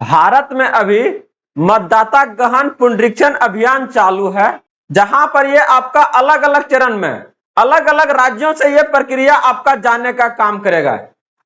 भारत में अभी मतदाता गहन पुनरीक्षण अभियान चालू है, जहां पर ये आपका अलग अलग चरण में अलग अलग राज्यों से ये प्रक्रिया आपका जानने का काम करेगा।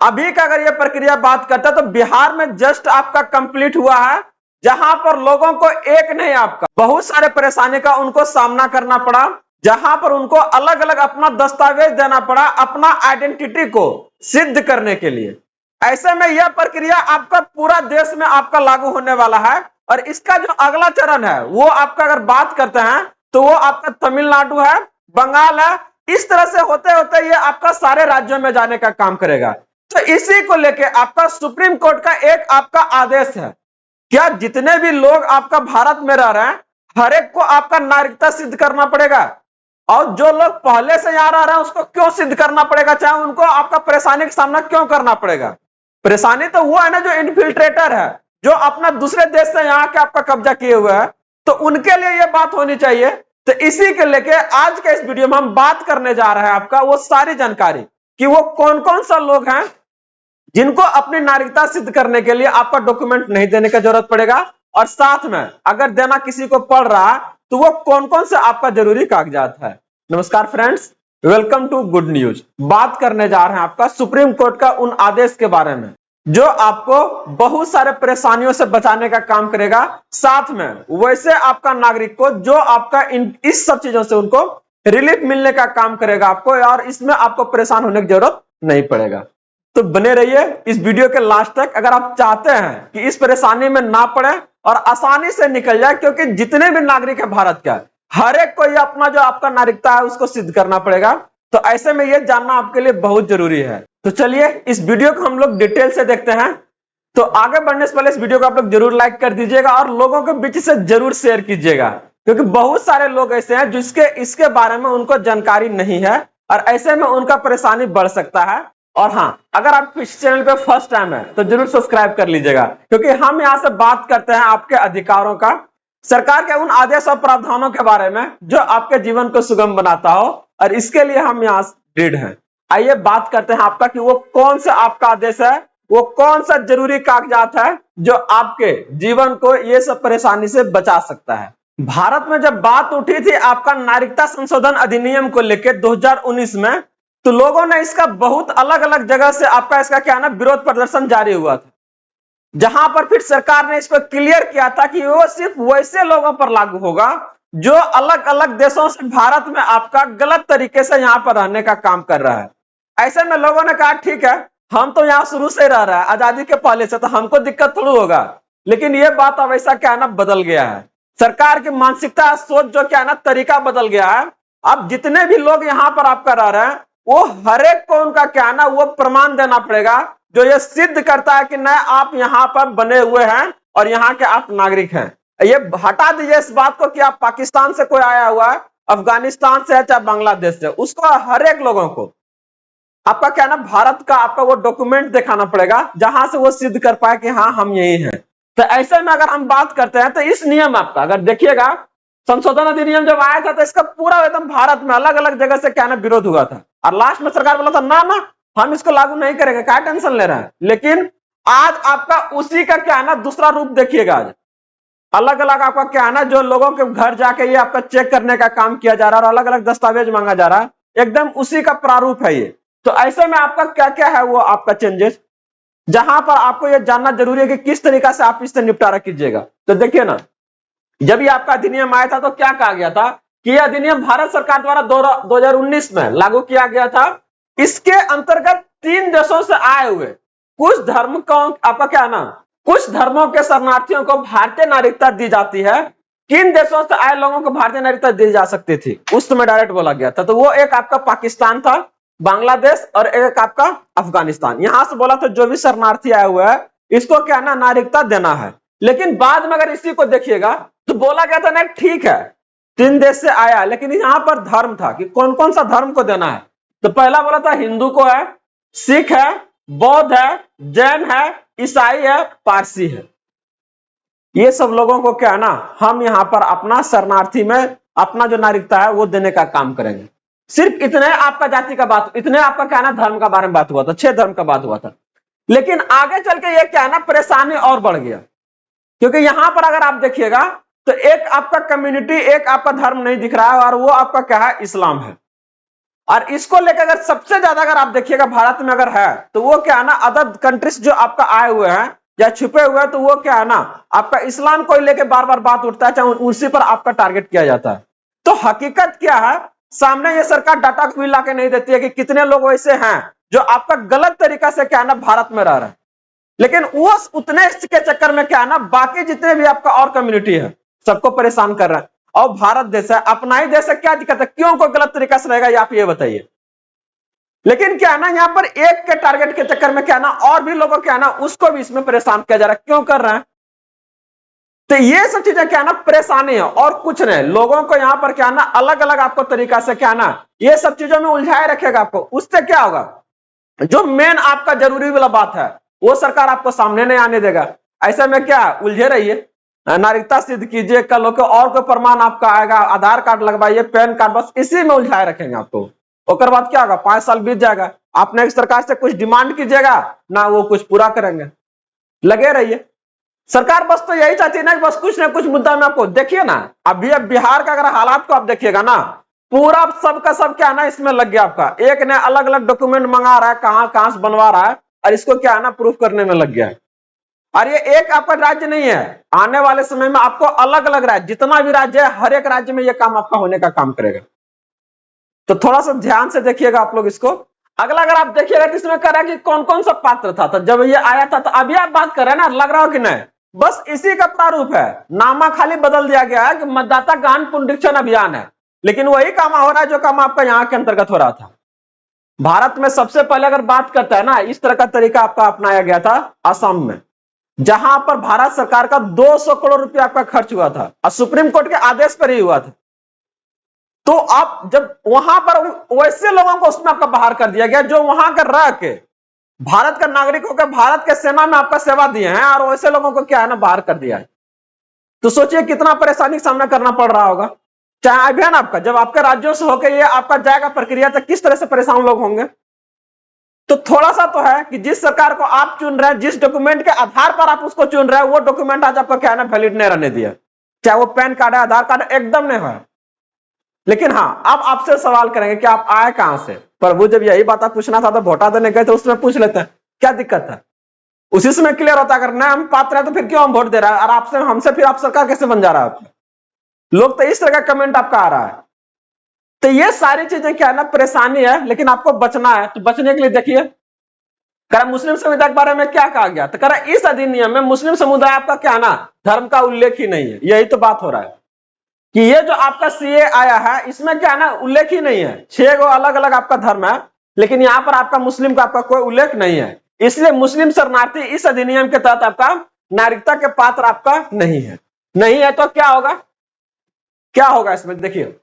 अभी का अगर ये प्रक्रिया बात करते हैं तो बिहार में जस्ट आपका कंप्लीट हुआ है, जहां पर लोगों को एक नहीं आपका बहुत सारे परेशानी का उनको सामना करना पड़ा, जहां पर उनको अलग अलग अपना दस्तावेज देना पड़ा अपना आइडेंटिटी को सिद्ध करने के लिए। ऐसे में यह प्रक्रिया आपका पूरा देश में आपका लागू होने वाला है और इसका जो अगला चरण है वो आपका अगर बात करते हैं तो वो आपका तमिलनाडु है, बंगाल है। इस तरह से होते होते ये आपका सारे राज्यों में जाने का काम करेगा। तो इसी को लेके आपका सुप्रीम कोर्ट का एक आपका आदेश है, क्या जितने भी लोग आपका भारत में रह रहे हैं हर एक को आपका नागरिकता सिद्ध करना पड़ेगा, और जो लोग पहले से यहाँ रह रहे हैं उसको क्यों सिद्ध करना पड़ेगा, चाहे उनको आपका परेशानी का सामना क्यों करना पड़ेगा। परेशानी तो वो है ना जो इन्फिल्ट्रेटर है, जो अपना दूसरे देश से यहाँ के आपका कब्जा किए हुए है, तो उनके लिए ये बात होनी चाहिए। तो इसी के लेके आज के इस वीडियो में हम बात करने जा रहे हैं आपका वो सारी जानकारी कि वो कौन कौन सा लोग हैं जिनको अपनी नागरिकता सिद्ध करने के लिए आपका डॉक्यूमेंट नहीं देने की जरूरत पड़ेगा, और साथ में अगर देना किसी को पड़ रहा तो वो कौन कौन से आपका जरूरी कागजात है। नमस्कार friends, welcome to good news. बात करने जा रहे हैं आपका सुप्रीम कोर्ट का उन आदेश के बारे में जो आपको बहुत सारे परेशानियों से बचाने का काम करेगा, साथ में वैसे आपका नागरिक को जो आपका इस सब चीजों से उनको रिलीफ मिलने का काम करेगा आपको, और इसमें आपको परेशान होने की जरूरत नहीं पड़ेगा। तो बने रहिए इस वीडियो के लास्ट तक अगर आप चाहते हैं कि इस परेशानी में ना पड़े और आसानी से निकल जाए, क्योंकि जितने भी नागरिक है भारत का हर एक को ये अपना जो आपका नागरिकता है उसको सिद्ध करना पड़ेगा। तो ऐसे में ये जानना आपके लिए बहुत जरूरी है। तो चलिए इस वीडियो को हम लोग डिटेल से देखते हैं। तो आगे बढ़ने से पहले इस वीडियो को आप लोग जरूर लाइक कर दीजिएगा और लोगों के बीच से जरूर शेयर कीजिएगा, क्योंकि बहुत सारे लोग ऐसे हैं जिसके इसके बारे में उनको जानकारी नहीं है और ऐसे में उनका परेशानी बढ़ सकता है। और हाँ, अगर आप इस चैनल पे फर्स्ट टाइम है तो जरूर सब्सक्राइब कर लीजिएगा, क्योंकि हम यहाँ से बात करते हैं आपके अधिकारों का, सरकार के उन आदेश और प्रावधानों के बारे में जो आपके जीवन को सुगम बनाता हो, और इसके लिए हम यहाँ दृढ़ हैं। आइए बात करते हैं आपका कि वो कौन सा आपका आदेश है, वो कौन सा जरूरी कागजात है जो आपके जीवन को ये सब परेशानी से बचा सकता है। भारत में जब बात उठी थी आपका नागरिकता संशोधन अधिनियम को लेकर 2019 में, तो लोगों ने इसका बहुत अलग अलग जगह से आपका इसका क्या ना विरोध प्रदर्शन जारी हुआ था, जहां पर फिर सरकार ने इस पर क्लियर किया था कि वो सिर्फ वैसे लोगों पर लागू होगा जो अलग अलग देशों से भारत में आपका गलत तरीके से यहाँ पर रहने का काम कर रहा है। ऐसे में लोगों ने कहा ठीक है, हम तो यहाँ शुरू से रह रहा है आजादी के पहले से, तो हमको दिक्कत थोड़ी होगा। लेकिन ये बात अब ऐसा क्या ना बदल गया है, सरकार की मानसिकता सोच जो क्या ना तरीका बदल गया है। अब जितने भी लोग यहाँ पर आपका रह रहे हैं वो हर एक को उनका क्या ना वो प्रमाण देना पड़ेगा जो ये सिद्ध करता है कि न आप यहाँ पर बने हुए हैं और यहाँ के आप नागरिक हैं। ये हटा दीजिए इस बात को कि आप पाकिस्तान से कोई आया हुआ है, अफगानिस्तान से है, चाहे बांग्लादेश से, उसको हर एक लोगों को आपका क्या ना भारत का आपका वो डॉक्यूमेंट दिखाना पड़ेगा जहां से वो सिद्ध कर पाए कि हाँ हम यही हैं। तो ऐसे में अगर हम बात करते हैं तो इस नियम आपका अगर देखिएगा, संशोधन अधिनियम जब आया था तो इसका पूरा एकदम भारत में अलग अलग जगह से क्या ना विरोध हुआ था, और लास्ट में सरकार बोला था ना ना हम इसको लागू नहीं करेंगे, क्या टेंशन ले रहा है। लेकिन आज आपका उसी का क्या है ना दूसरा रूप देखिएगा, आज अलग अलग आपका क्या है ना जो लोगों के घर जाके ये आपका चेक करने का काम किया जा रहा है और अलग अलग दस्तावेज मांगा जा रहा है, एकदम उसी का प्रारूप है ये। तो ऐसे में आपका क्या क्या है वो आपका चेंजेस, जहां पर आपको ये जानना जरूरी है कि किस तरीका से आप इससे निपटारा कीजिएगा। तो देखिए ना, जब ये आपका अधिनियम आया था तो क्या कहा गया था कि यह अधिनियम भारत सरकार द्वारा 2019 में लागू किया गया था। इसके अंतर्गत 3 देशों से आए हुए कुछ धर्म को आपका क्या ना कुछ धर्मों के शरणार्थियों को भारतीय नागरिकता दी जाती है। किन देशों से आए लोगों को भारतीय नागरिकता दी जा सकती थी उस समय डायरेक्ट बोला गया था, तो वो एक आपका पाकिस्तान था, बांग्लादेश और एक आपका अफगानिस्तान। यहां से बोला था जो भी शरणार्थी आए हुए है इसको क्या ना नागरिकता देना है। लेकिन बाद में अगर इसी को देखिएगा तो बोला गया था ना ठीक है 3 देश से आया, लेकिन यहाँ पर धर्म था कि कौन कौन सा धर्म को देना है। तो पहला बोला था हिंदू को है, सिख है, बौद्ध है, जैन है, ईसाई है, पारसी है। ये सब लोगों को क्या है ना हम यहाँ पर अपना शरणार्थी में अपना जो नागरिकता है वो देने का काम करेंगे। सिर्फ इतने आपका जाति का बात, इतने आपका क्या ना धर्म का बारे में बात हुआ था, 6 धर्म का बात हुआ था। लेकिन आगे चल के ये क्या है ना परेशानी और बढ़ गया। क्योंकि यहां पर अगर आप देखिएगा तो एक आपका कम्युनिटी, एक आपका धर्म नहीं दिख रहा है, और वो आपका क्या है, इस्लाम है। और इसको लेकर अगर सबसे ज्यादा अगर आप देखिएगा भारत में अगर है तो वो क्या है ना, अदर कंट्रीज जो आपका आए हुए हैं या छुपे हुए हैं, तो वो क्या है ना, आपका इस्लाम को लेकर बार बार बात उठता है, चाहे उसी पर आपका टारगेट किया जाता है। तो हकीकत क्या है, सामने ये सरकार डाटा भी लाके नहीं देती है कि कितने लोग वैसे हैं जो आपका गलत तरीका से क्या है ना भारत में रह रहे हैं। लेकिन वो उतने के चक्कर में क्या है ना, बाकी जितने भी आपका और कम्युनिटी है सबको परेशान कर रहे हैं। और भारत देश है, अपना ही देश है, क्या दिक्कत है, क्यों कोई गलत तरीका से रहेगा, आप ये बताइए। लेकिन क्या है ना, यहाँ पर एक के टारगेट के चक्कर में क्या है ना, और भी लोगों क्या है ना, उसको भी इसमें परेशान किया जा रहा है। क्यों कर रहे हैं? तो ये सब चीजें क्या है ना, परेशानी है और कुछ नहीं। लोगों को यहाँ पर क्या है ना, अलग अलग आपको तरीका से क्या है ना, ये सब चीजों में उलझाए रखेगा आपको। उससे क्या होगा, जो मेन आपका जरूरी वाला बात है वो सरकार आपको सामने नहीं आने देगा। ऐसे में क्या उलझे रहिए, नागरिकता सिद्ध कीजिए, कल को और कोई प्रमाण आपका आएगा, आधार कार्ड लगवाइए, पैन कार्ड, बस इसी में उलझाए रखेंगे आपको। उसके बाद क्या होगा, 5 साल बीत जाएगा, आपने एक सरकार से कुछ डिमांड कीजिएगा ना, वो कुछ पूरा करेंगे। लगे रहिए। सरकार बस तो यही चाहती है ना, बस कुछ ना कुछ मुद्दा में आपको देखिए ना, अभी अब बिहार का अगर हालात को आप देखिएगा ना, पूरा सबका सब क्या है ना इसमें लग गया। आपका एक ने अलग अलग डॉक्यूमेंट मंगा रहा है, कहां कहां से बनवा रहा है, और इसको क्या है ना प्रूफ करने में लग गया है। और ये एक आपका राज्य नहीं है, आने वाले समय में आपको अलग अलग राज्य, जितना भी राज्य है, हर एक राज्य में ये काम आपका होने का काम करेगा। तो थोड़ा सा ध्यान से देखिएगा आप लोग इसको। अगला अगर आप देखिएगा तो इसमें कह रहा है कि कौन कौन सा पात्र था, तो जब ये आया था तो अभी आप बात कर रहे हैं ना, लग रहा हो कि नहीं, बस इसी का प्रारूप है। नामा खाली बदल दिया गया है कि मतदाता गहन पुनरीक्षण अभियान है, लेकिन वही काम हो रहा है जो काम आपका यहाँ के अंतर्गत हो रहा था। भारत में सबसे पहले अगर बात करता है ना, इस तरह का तरीका आपका अपनाया गया था असम में, जहां पर भारत सरकार का 200 करोड़ रुपया आपका खर्च हुआ था और सुप्रीम कोर्ट के आदेश पर ही हुआ था। तो आप जब वहां पर वैसे लोगों को उसमें आपका बाहर कर दिया गया जो वहां का रह के भारत का नागरिक होकर भारत के सेना में आपका सेवा दिए हैं, और वैसे लोगों को क्या है ना बाहर कर दिया है। तो सोचिए कितना परेशानी का सामना करना पड़ रहा होगा। चाहे अभियान आपका जब आपके राज्यों से होकर ये आपका जाएगा प्रक्रिया, तक किस तरह से परेशान लोग होंगे। तो थोड़ा सा तो है कि जिस सरकार को आप चुन रहे हैं, जिस डॉक्यूमेंट के आधार पर आप उसको चुन रहे हैं, वो डॉक्यूमेंट आज आपका क्या है ना वैलिड नहीं रहने दिया, चाहे वो पैन कार्ड है, आधार कार्ड, एकदम नहीं है। लेकिन हाँ, अब आपसे सवाल करेंगे कि आप आए कहां से। प्रभु जब यही बात पूछना था तो वोटा देने गए तो उसमें पूछ लेते हैं, क्या दिक्कत है, उसी समय क्लियर होता। अगर ना हम पात्र है तो फिर क्यों हम वोट दे रहा है, और आपसे हमसे फिर आप सरकार कैसे बन जा रहा है। लोग तो इस तरह का कमेंट आपका आ रहा है। तो ये सारी चीजें क्या है ना परेशानी है, लेकिन आपको बचना है। तो बचने के लिए देखिए, कह मुस्लिम समुदाय के बारे में क्या कहा गया, तो कह रहा इस अधिनियम में मुस्लिम समुदाय आपका क्या ना धर्म का उल्लेख ही नहीं है। यही तो बात हो रहा है कि ये जो आपका सीए आया है इसमें क्या है ना उल्लेख ही नहीं है। 6 गो अलग अलग आपका धर्म है, लेकिन यहाँ पर आपका मुस्लिम का आपका कोई उल्लेख नहीं है। इसलिए मुस्लिम शरणार्थी इस अधिनियम के तहत आपका नागरिकता के पात्र आपका नहीं है। नहीं है तो क्या होगा, क्या होगा इसमें देखिए।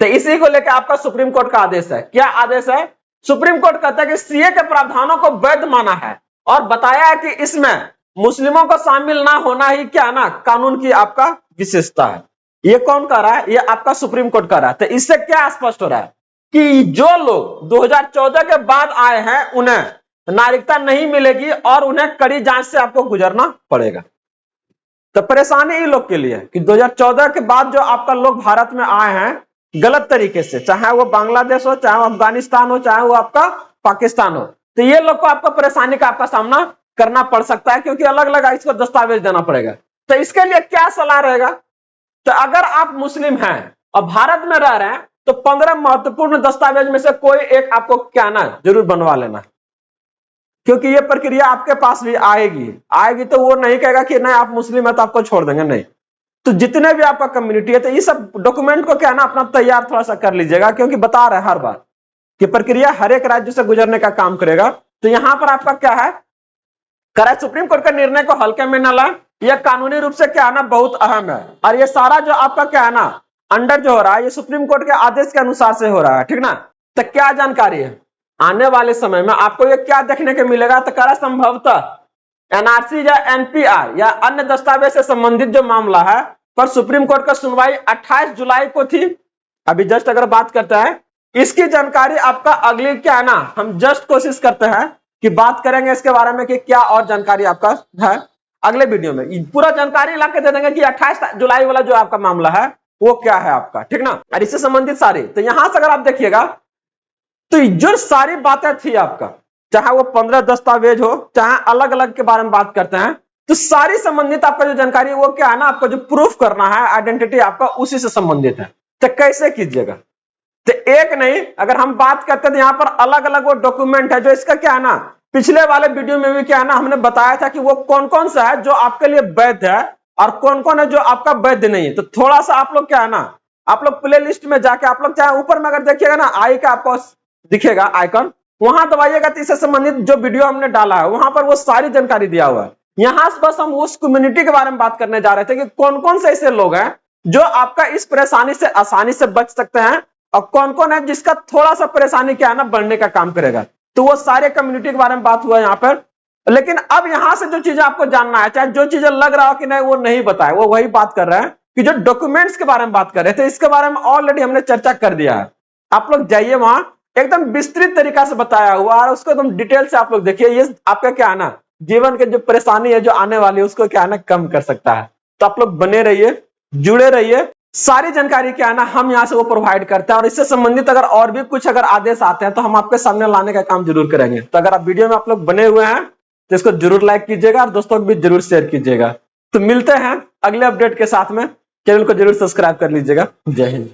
तो इसी को लेकर आपका सुप्रीम कोर्ट का आदेश है। क्या आदेश है? सुप्रीम कोर्ट कहता है कि सीए के प्रावधानों को वैध माना है और बताया है कि इसमें मुस्लिमों को शामिल ना होना ही क्या ना कानून की आपका विशेषता है। ये कौन कह रहा है? ये आपका सुप्रीम कोर्ट कह रहा है। तो इससे क्या स्पष्ट हो रहा है कि जो लोग 2014 के बाद आए हैं उन्हें नागरिकता नहीं मिलेगी और उन्हें कड़ी जांच से आपको गुजरना पड़ेगा। तो परेशानी इन लोग के लिए कि 2014 के बाद जो आपका लोग भारत में आए हैं गलत तरीके से, चाहे वो बांग्लादेश हो, चाहे वो अफगानिस्तान हो, चाहे वो आपका पाकिस्तान हो, तो ये लोग को आपको परेशानी का आपका सामना करना पड़ सकता है, क्योंकि अलग अलग इसको दस्तावेज देना पड़ेगा। तो इसके लिए क्या सलाह रहेगा? तो अगर आप मुस्लिम हैं और भारत में रह रहे हैं तो 15 महत्वपूर्ण दस्तावेज में से कोई एक आपको क्या ना जरूर बनवा लेना, क्योंकि ये प्रक्रिया आपके पास भी आएगी। तो वो नहीं कहेगा कि नहीं आप मुस्लिम है तो आपको छोड़ देंगे, नहीं। तो जितने भी आपका कम्युनिटी है तो ये सब डॉक्यूमेंट को क्या ना अपना तैयार थोड़ा सा कर लीजिएगा, क्योंकि बता रहे हैं हर बार कि प्रक्रिया हर एक राज्य से गुजरने का काम करेगा। तो यहां पर आपका क्या है, करा सुप्रीम कोर्ट के निर्णय को हल्के में न लाए, यह कानूनी रूप से क्या है ना बहुत अहम है। और ये सारा जो आपका क्या है ना अंडर जो हो रहा है ये सुप्रीम कोर्ट के आदेश के अनुसार से हो रहा है, ठीक ना। तो क्या जानकारी है आने वाले समय में आपको ये क्या देखने को मिलेगा? तो करा संभवतः एनआरसी या एनपीआर या अन्य दस्तावेज से संबंधित जो मामला है पर सुप्रीम कोर्ट का सुनवाई 28 जुलाई को थी। अभी जस्ट अगर बात करते हैं इसकी जानकारी आपका अगली क्या है ना, हम जस्ट कोशिश करते हैं कि बात करेंगे इसके बारे में कि क्या और जानकारी आपका है। अगले वीडियो में पूरा जानकारी ला के दे देंगे कि 28 जुलाई वाला जो आपका मामला है वो क्या है आपका, ठीक ना। और इससे संबंधित सारी, तो यहां से अगर आप देखिएगा तो जो सारी बातें थी आपका, चाहे वो 15 दस्तावेज हो, चाहे अलग अलग के बारे में बात करते हैं, तो सारी संबंधित आपका जो जानकारी है वो क्या है ना, आपको जो प्रूफ करना है आइडेंटिटी आपका उसी से संबंधित है। तो कैसे कीजिएगा, तो एक नहीं, अगर हम बात करते हैं तो यहाँ पर अलग अलग वो डॉक्यूमेंट है जो इसका क्या है ना, पिछले वाले वीडियो में भी क्या है ना हमने बताया था कि वो कौन कौन सा है जो आपके लिए वैध है और कौन कौन है जो आपका वैध नहीं है। तो थोड़ा सा आप लोग क्या है ना, आप लोग प्ले लिस्ट में जाके आप लोग चाहे ऊपर में अगर देखिएगा ना आई का आपको दिखेगा आइकन, वहां दबाइएगा तो इससे संबंधित जो वीडियो हमने डाला है वहां पर वो सारी जानकारी दिया हुआ है। यहां से बस हम उस कम्युनिटी के बारे में बात करने जा रहे थे कि कौन कौन से ऐसे लोग हैं जो आपका इस परेशानी से आसानी से बच सकते हैं और कौन कौन है जिसका थोड़ा सा परेशानी क्या है ना बढ़ने का काम करेगा। तो वो सारे कम्युनिटी के बारे में बात हुआ यहाँ पर। लेकिन अब यहां से जो चीजें आपको जानना है, चाहे जो चीजें लग रहा हो कि नहीं वो नहीं बताए, वो वही बात कर रहे हैं कि जो डॉक्यूमेंट्स के बारे में बात कर रहे थे इसके बारे में ऑलरेडी हमने चर्चा कर दिया है। आप लोग जाइए वहां, एकदम विस्तृत तरीका से बताया हुआ और उसको एकदम डिटेल से आप लोग देखिए। ये आपका क्या है ना जीवन के जो परेशानी है जो आने वाली है उसको क्या है ना कम कर सकता है। तो आप लोग बने रहिए, जुड़े रहिए, सारी जानकारी क्या है ना हम यहाँ से वो प्रोवाइड करते हैं और इससे संबंधित अगर और भी कुछ अगर आदेश आते हैं तो हम आपके सामने लाने का काम जरूर करेंगे। तो अगर आप वीडियो में आप लोग बने हुए हैं तो इसको जरूर लाइक कीजिएगा और दोस्तों को भी जरूर शेयर कीजिएगा। तो मिलते हैं अगले अपडेट के साथ में, चैनल को जरूर सब्सक्राइब कर लीजिएगा। जय हिंद।